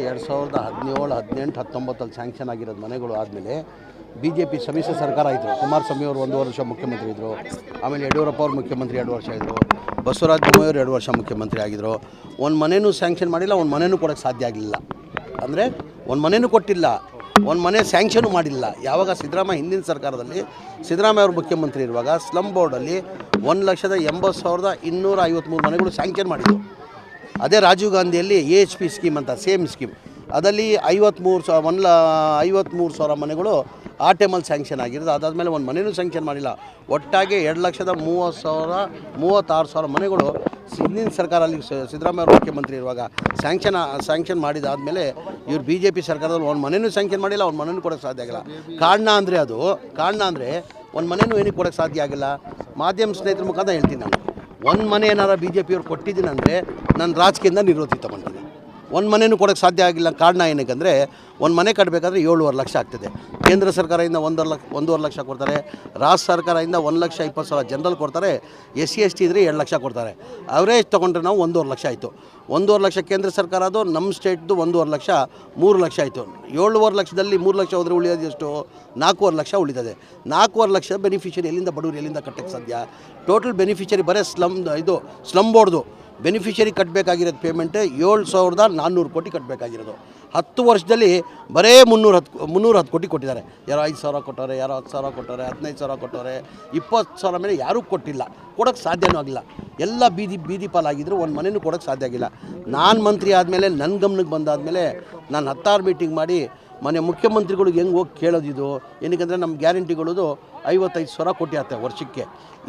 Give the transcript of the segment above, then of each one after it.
2017, 18, 19 sanction ಆಗಿರೋದು ಮನೆಗಳು ಆದಮೇಲೆ BJP ಸಮ್ಮಿಶ್ರ ಸರ್ಕಾರ ಆಯಿತು. ಕುಮಾರಸ್ವಾಮಿ ಅವರು 1 ವರ್ಷ ಮುಖ್ಯಮಂತ್ರಿ ಇದ್ದರು. ಆಮೇಲೆ ಯಡಿಯೂರಪ್ಪ ಅವರು ಮುಖ್ಯಮಂತ್ರಿ 2 ವರ್ಷ ಇದ್ದರು. ಬಸವರಾಜ ಬೊಮ್ಮಾಯಿ ಅವರು 2 ವರ್ಷ ಮುಖ್ಯಮಂತ್ರಿ ಆಗಿದ್ದರು. ಒಂದು ಮನೆಯೂ ಸ್ಯಾಂಕ್ಷನ್ ಮಾಡಿಲ್ಲ, ಒಂದು ಮನೆಯೂ ಕೊಡೋಕ್ಕೆ ಸಾಧ್ಯ ಆಗಲಿಲ್ಲ. ಅಂದರೆ ಒಂದು ಮನೆಯೂ ಕೊಟ್ಟಿಲ್ಲ, ಒಂದು ಮನೆ ಸ್ಯಾಂಕ್ಷನು ಮಾಡಿಲ್ಲ. ಯಾವಾಗ ಸಿದ್ದರಾಮಯ್ಯ ಹಿಂದಿನ ಸರ್ಕಾರದಲ್ಲಿ ಸಿದ್ದರಾಮಯ್ಯ ಅವರು ಮುಖ್ಯಮಂತ್ರಿ ಇರುವಾಗ ಸ್ಲಮ್ ಬೋರ್ಡಲ್ಲಿ 1,80,253 ಮನೆಗಳು ಸ್ಯಾಂಕ್ಷನ್ ಮಾಡಿದ್ದು. ಅದೇ ರಾಜೀವ್ ಗಾಂಧಿಯಲ್ಲಿ AHP ಸ್ಕೀಮ್ ಅಂತ ಸೇಮ್ ಸ್ಕೀಮ್, ಅದರಲ್ಲಿ 53,000 ಮನೆಗಳು ಆ ಟೈಮಲ್ಲಿ ಸ್ಯಾಂಕ್ಷನ್ ಆಗಿರೋದು. ಅದಾದಮೇಲೆ ಒಂದು ಮನೆಯೂ ಸ್ಯಾಂಕ್ಷನ್ ಮಾಡಿಲ್ಲ. ಒಟ್ಟಾಗಿ 2,36,000 ಮನೆಗಳು ಹಿಂದಿನ ಸರ್ಕಾರದಲ್ಲಿ ಸಿದ್ದರಾಮಯ್ಯ ಅವರು ಮುಖ್ಯಮಂತ್ರಿ ಇರುವಾಗ ಸ್ಯಾಂಕ್ಷನ್ ಮಾಡಿದಾದಮೇಲೆ ಇವರು BJP ಸರ್ಕಾರದಲ್ಲಿ ಒಂದು ಮನೆಯೂ ಸ್ಯಾಂಕ್ಷನ್ ಮಾಡಿಲ್ಲ, ಒಂದು ಮನೆಯೂ ಕೊಡೋಕ್ಕೆ ಸಾಧ್ಯ ಆಗಿಲ್ಲ. ಕಾರಣ ಅಂದರೆ ಒಂದು ಮನೆಯೂ ಏನಕ್ಕೆ ಕೊಡೋಕ್ಕೆ ಸಾಧ್ಯ ಆಗಿಲ್ಲ? ಮಾಧ್ಯಮ ಸ್ನೇಹಿತರ ಮುಖಾಂತರ ಹೇಳ್ತೀನಿ ನಾನು, ಒಂದು ಮನೆ ಏನಾರು BJP ಅವ್ರು ಕೊಟ್ಟಿದ್ದೀನಿ ಅಂದರೆ ನಾನು ರಾಜಕೀಯದಿಂದ ನಿವೃತ್ತಿ ತೊಗೊಳ್ತೀನಿ. ಒಂದು ಮನೆಯೂ ಕೊಡೋಕ್ಕೆ ಸಾಧ್ಯ ಆಗಿಲ್ಲ. ಕಾರಣ ಏನಕ್ಕೆ, ಒಂದು ಮನೆ ಕಟ್ಟಬೇಕಾದ್ರೆ 7.5 ಲಕ್ಷ ಆಗ್ತದೆ. ಕೇಂದ್ರ ಸರ್ಕಾರದಿಂದ 1.5 ಲಕ್ಷ ಕೊಡ್ತಾರೆ, ರಾಜ್ಯ ಸರ್ಕಾರದಿಂದ 1,20,000 ಜನರಲ್ ಕೊಡ್ತಾರೆ, SC ST ಇದ್ದರೆ 2 ಲಕ್ಷ ಕೊಡ್ತಾರೆ. ಅವರೇಜ್ ತೊಗೊಂಡ್ರೆ ನಾವು 1.5 ಲಕ್ಷ ಆಯಿತು. 1.5 ಲಕ್ಷ ಕೇಂದ್ರ ಸರ್ಕಾರ, ಅದು ನಮ್ಮ ಸ್ಟೇಟ್ದು 1.5 ಲಕ್ಷ, 3 ಲಕ್ಷ ಆಯಿತು. 7.5 ಲಕ್ಷದಲ್ಲಿ 3 ಲಕ್ಷ ಹೋದರೆ ಉಳಿಯೋದು ಎಷ್ಟು? 4.5 ಲಕ್ಷ ಉಳಿತದೆ. 4.5 ಲಕ್ಷ ಬೆನಿಫಿಷರಿ ಎಲ್ಲಿಂದ, ಬಡವರು ಎಲ್ಲಿಂದ ಕಟ್ಟಕ್ಕೆ ಸಾಧ್ಯ? ಟೋಟಲ್ ಬೆನಿಫಿಷರಿ ಬರೀ ಸ್ಲಮ್ ಬೋರ್ಡ್ದು ಬೆನಿಫಿಷರಿ ಕಟ್ಟಬೇಕಾಗಿರೋದು ಪೇಮೆಂಟ್ 7,400 ಕೋಟಿ ಕಟ್ಟಬೇಕಾಗಿರೋದು. 10 ವರ್ಷದಲ್ಲಿ ಬರೀ 310 ಕೋಟಿ ಕೊಟ್ಟಿದ್ದಾರೆ. ಯಾರೋ 5,000 ಕೊಟ್ಟವ್ರೆ, ಯಾರೋ 10,000 ಕೊಟ್ಟವ್ರೆ, 15,000 ಕೊಟ್ಟವ್ರೆ, 20,000 ಮೇಲೆ ಯಾರೂ ಕೊಟ್ಟಿಲ್ಲ. ಕೊಡೋಕ್ಕೆ ಸಾಧ್ಯವೂ ಆಗಿಲ್ಲ. ಎಲ್ಲ ಬೀದಿ ಪಾಲಾಗಿದ್ದರು, ಒಂದು ಮನೆಯೂ ಕೊಡೋಕ್ಕೆ ಸಾಧ್ಯ ಆಗಿಲ್ಲ. ನಾನು ಮಂತ್ರಿ ಆದಮೇಲೆ ನನ್ನ ಗಮನಕ್ಕೆ ಬಂದಾದಮೇಲೆ ನಾನು 10 ಮೀಟಿಂಗ್ ಮಾಡಿ ಮನೆ ಮುಖ್ಯಮಂತ್ರಿಗಳಿಗೆ ಹೆಂಗೆ ಹೋಗಿ ಕೇಳೋದಿದು. ಏನಕ್ಕೆ ನಮ್ಮ ಗ್ಯಾರಂಟಿಗಳದು 55,000 ಕೋಟಿ ಆಗ್ತವೆ ವರ್ಷಕ್ಕೆ.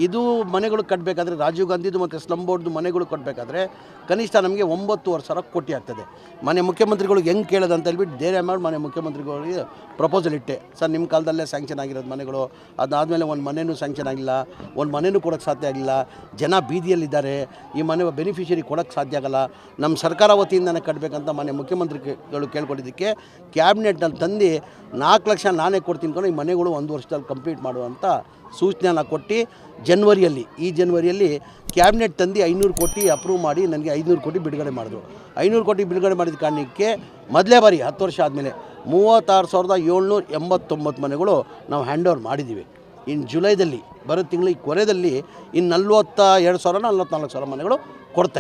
ಇದು ಮನೆಗಳು ಕಟ್ಟಬೇಕಾದ್ರೆ, ರಾಜೀವ್ ಗಾಂಧಿದು ಮತ್ತು ಸ್ಲಮ್ ಬೋರ್ಡ್ದು ಮನೆಗಳು ಕಟ್ಟಬೇಕಾದ್ರೆ ಕನಿಷ್ಠ ನಮಗೆ 9,500 ಕೋಟಿ ಆಗ್ತದೆ. ಮನೆ ಮುಖ್ಯಮಂತ್ರಿಗಳಿಗೆ ಹೆಂಗೆ ಕೇಳೋದು ಅಂತ ಹೇಳ್ಬಿಟ್ಟು ಧೈರ್ಯ ಮಾಡಿ ಮನೆ ಮುಖ್ಯಮಂತ್ರಿಗಳಿಗೆ ಪ್ರಪೋಸಲ್ ಇಟ್ಟೆ. ಸರ್, ನಿಮ್ಮ ಕಾಲದಲ್ಲೇ ಸ್ಯಾಂಕ್ಷನ್ ಆಗಿರೋದು ಮನೆಗಳು, ಅದಾದಮೇಲೆ ಒಂದು ಮನೆಯೂ ಸ್ಯಾಂಕ್ಷನ್ ಆಗಿಲ್ಲ, ಒಂದು ಮನೆಯೂ ಕೊಡೋಕ್ಕೆ ಸಾಧ್ಯ ಆಗಿಲ್ಲ. ಜನ ಬೀದಿಯಲ್ಲಿದ್ದಾರೆ, ಈ ಮನೆ ಬೆನಿಫಿಷರಿ ಕೊಡೋಕ್ಕೆ ಸಾಧ್ಯ ಆಗಲ್ಲ. ನಮ್ಮ ಸರ್ಕಾರ ವತಿಯಿಂದನೇ ಕಟ್ಟಬೇಕಂತ ಮನೆ ಮುಖ್ಯಮಂತ್ರಿಗಳು ಕೇಳ್ಕೊಂಡಿದ್ದಕ್ಕೆ ಕ್ಯಾಬಿನೆಟ್ನಲ್ಲಿ ತಂದು 4 ಲಕ್ಷ ನಾನೇ ಕೊಡ್ತೀನಿ, ಈ ಮನೆಗಳು 1 ವರ್ಷದಲ್ಲಿ ಕಂಪ್ಲೀಟ್ ಮಾಡುವಂಥ ಸೂಚನೆಯನ್ನು ಕೊಟ್ಟು ಈ ಜನವರಿಯಲ್ಲಿ ಕ್ಯಾಬಿನೆಟ್ ತಂದು 500 ಕೋಟಿ ಅಪ್ರೂವ್ ಮಾಡಿ ನನಗೆ 500 ಕೋಟಿ ಬಿಡುಗಡೆ ಮಾಡಿದ್ರು. 500 ಕೋಟಿ ಬಿಡುಗಡೆ ಮಾಡಿದ ಕಾರಣಕ್ಕೆ ಮೊದಲೇ ಬಾರಿ 10 ವರ್ಷ ಆದಮೇಲೆ 36,789 ಮನೆಗಳು ನಾವು ಹ್ಯಾಂಡ್ ಓವರ್ ಮಾಡಿದ್ದೀವಿ. ಇನ್ನು ಜುಲೈದಲ್ಲಿ ಬರೋ ತಿಂಗಳು ಈ ಕೊನೆಯಲ್ಲಿ ಇನ್ನು 42,000 44,000 ಮನೆಗಳು ಕೊಡ್ತಾ